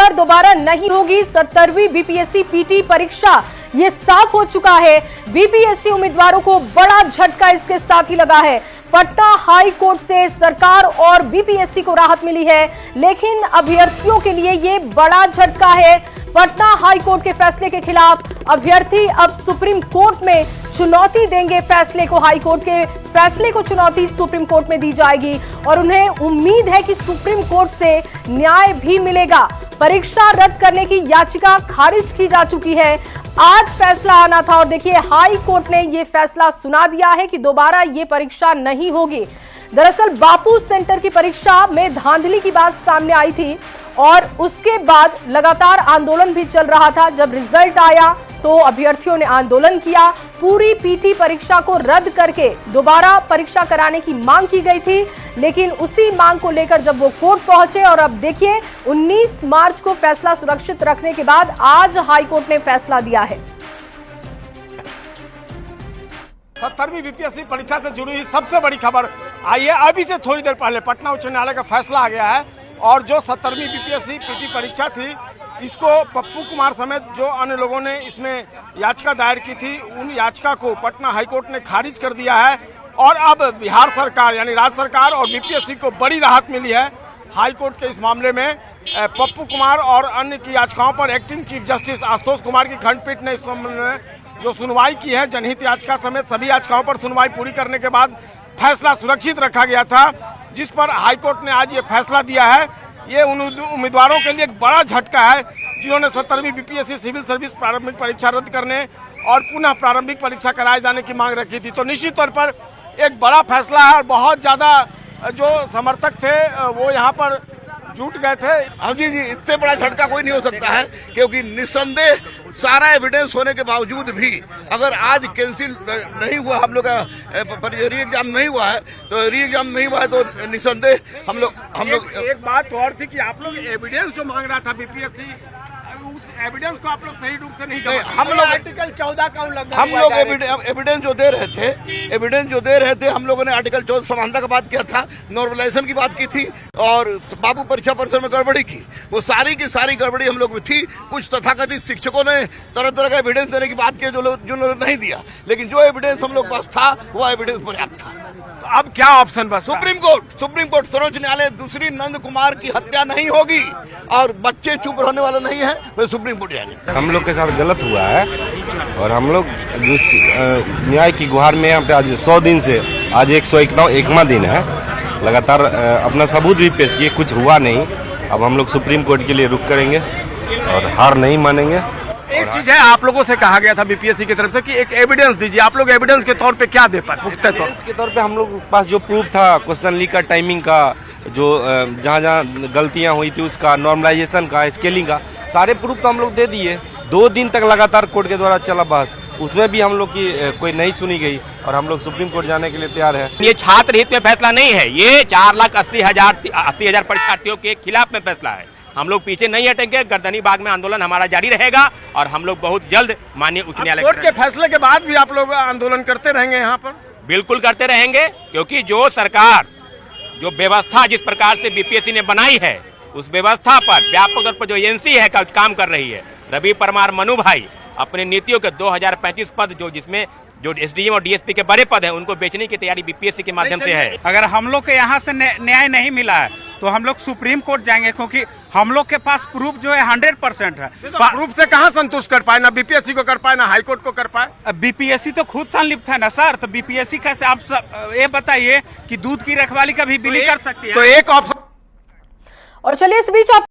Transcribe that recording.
बार दोबारा नहीं होगी 17वीं बीपीएससी पीटी परीक्षा, ये साफ हो चुका है। बीपीएससी उम्मीदवारों को बड़ा झटका इसके साथ ही लगा है। पटना हाई कोर्ट से सरकार और बीपीएससी को राहत मिली है, लेकिन अभ्यर्थियों के लिए ये बड़ा झटका है। पटना हाई कोर्ट के फैसले के खिलाफ अभ्यर्थी अब सुप्रीम कोर्ट में चुनौती देंगे। फैसले को, हाई कोर्ट के फैसले को चुनौती सुप्रीम कोर्ट में दी जाएगी और उन्हें उम्मीद है कि सुप्रीम कोर्ट से न्याय भी मिलेगा। परीक्षा रद्द करने की याचिका खारिज की जा चुकी है। आज फैसला आना था और देखिए हाई कोर्ट ने यह फैसला सुना दिया है कि दोबारा ये परीक्षा नहीं होगी। दरअसल बापू सेंटर की परीक्षा में धांधली की बात सामने आई थी और उसके बाद लगातार आंदोलन भी चल रहा था। जब रिजल्ट आया तो अभ्यर्थियों ने आंदोलन किया, पूरी पीटी परीक्षा को रद्द करके दोबारा परीक्षा कराने की मांग की गई थी। लेकिन उसी मांग को लेकर जब वो कोर्ट पहुंचे और अब देखिए 19 मार्च को फैसला सुरक्षित रखने के बाद आज हाई कोर्ट ने फैसला दिया है। 17वीं बीपीएससी परीक्षा से जुड़ी हुई सबसे बड़ी खबर आई है। अभी से थोड़ी देर पहले पटना उच्च न्यायालय का फैसला आ गया है और जो 17वीं बीपीएससी पीटी परीक्षा थी, इसको पप्पू कुमार समेत जो अन्य लोगों ने इसमें याचिका दायर की थी, उन याचिका को पटना हाईकोर्ट ने खारिज कर दिया है और अब बिहार सरकार यानी राज्य सरकार और बीपीएससी को बड़ी राहत मिली है। हाईकोर्ट के इस मामले में पप्पू कुमार और अन्य की याचिकाओं पर acting chief justice Ashutosh Kumar की खंडपीठ ने इस मामले में जो सुनवाई की है, जनहित याचिका समेत सभी याचिकाओं पर सुनवाई पूरी करने के बाद फैसला सुरक्षित रखा गया था, जिस पर हाईकोर्ट ने आज ये फैसला दिया है। ये उन उम्मीदवारों के लिए एक बड़ा झटका है जिन्होंने 17वीं बीपीएससी सिविल सर्विस प्रारंभिक परीक्षा रद्द करने और पुनः प्रारंभिक परीक्षा कराए जाने की मांग रखी थी। तो निश्चित तौर पर एक बड़ा फैसला है और बहुत ज़्यादा जो समर्थक थे वो यहाँ पर जुट गए थे। हाँ जी, इससे बड़ा झटका कोई नहीं हो सकता है, क्योंकि निस्संदेह सारा एविडेंस होने के बावजूद भी अगर आज कैंसिल नहीं हुआ, हम लोग का री एग्जाम नहीं हुआ है, तो री एग्जाम नहीं हुआ है तो निस्संदेह हम लोग एक बात तो और थी कि आप लोग एविडेंस जो मांग रहा था बीपीएससी, उस एविडेंस को आप लोग सही रूप से नहीं कर, हम लोग आर्टिकल 14 का उल्लंघन, हम लोग एविडेंस जो दे रहे थे हम लोगों ने आर्टिकल 14 समानता का बात किया था, नॉर्मलाइजेशन की बात की थी और बाबू परीक्षा परिसर में गड़बड़ी की, वो सारी की सारी गड़बड़ी हम लोग में थी। कुछ तथाकथित शिक्षकों ने तरह तरह का एविडेंस देने की बात की जो लोग नहीं दिया, लेकिन जो एविडेंस हम लोग पास था वो एविडेंस पर्याप्त था। तो अब क्या ऑप्शन बस? सुप्रीम कोर्ट सर्वोच्च न्यायालय दूसरी नंद कुमार की हत्या नहीं होगी और बच्चे चुप रहने वाले नहीं है, वे सुप्रीम कोर्ट जाएंगे। हम लोग के साथ गलत हुआ है और हम लोग न्याय की गुहार में यहाँ पे आज 100 दिन से आज 101वां दिन है। लगातार अपना सबूत भी पेश किए, कुछ हुआ नहीं। अब हम लोग सुप्रीम कोर्ट के लिए रुख करेंगे और हार नहीं मानेंगे। एक चीज है, आप लोगों से कहा गया था बीपीएससी की तरफ से कि एक एविडेंस दीजिए, आप लोग एविडेंस के तौर पे क्या दे पाए? पुख्ता तौर पे हम लोग के पास जो प्रूफ था, क्वेश्चन लीक का, टाइमिंग का, जो जहाँ गलतियां हुई थी उसका, नॉर्मलाइजेशन का, स्केलिंग का, सारे प्रूफ तो हम लोग दे दिए। 2 दिन तक लगातार कोर्ट के द्वारा चला बहस, उसमें भी हम लोग की कोई नहीं सुनी गई और हम लोग सुप्रीम कोर्ट जाने के लिए तैयार है। ये छात्र हित में फैसला नहीं है, ये 4,80,000 परीक्षार्थियों के खिलाफ में फैसला है। हम लोग पीछे नहीं हटेंगे, गर्दनी बाग में आंदोलन हमारा जारी रहेगा और हम लोग बहुत जल्द माननीय उच्च न्यायालय कोर्ट के फैसले के बाद भी आप लोग आंदोलन करते रहेंगे यहाँ पर? बिल्कुल करते रहेंगे, क्योंकि जो सरकार, जो व्यवस्था जिस प्रकार से बीपीएससी ने बनाई है, उस व्यवस्था पर व्यापक तौर पर जो एजेंसी है काम कर रही है। रवि परमार, मनु भाई अपने नीतियों के 2035 पद जिसमें जो एसडीएम और डीएसपी के बड़े पद हैं, उनको बेचने की तैयारी बीपीएससी के माध्यम से है। अगर हम लोग के यहाँ से न्याय नहीं मिला है तो हम लोग सुप्रीम कोर्ट जाएंगे, क्योंकि हम लोग के पास प्रूफ जो है 100% है। प्रूफ से कहाँ संतुष्ट कर पाए? ना बीपीएससी को कर पाए, ना हाईकोर्ट को कर पाए। बीपीएससी तो खुद संलिप्त है ना सर, तो बीपीएससी कैसे? आप ये बताइए कि दूध की रखवाली का भी बिली कर सकती है? तो एक ऑप्शन। और चलिए इस बीच आप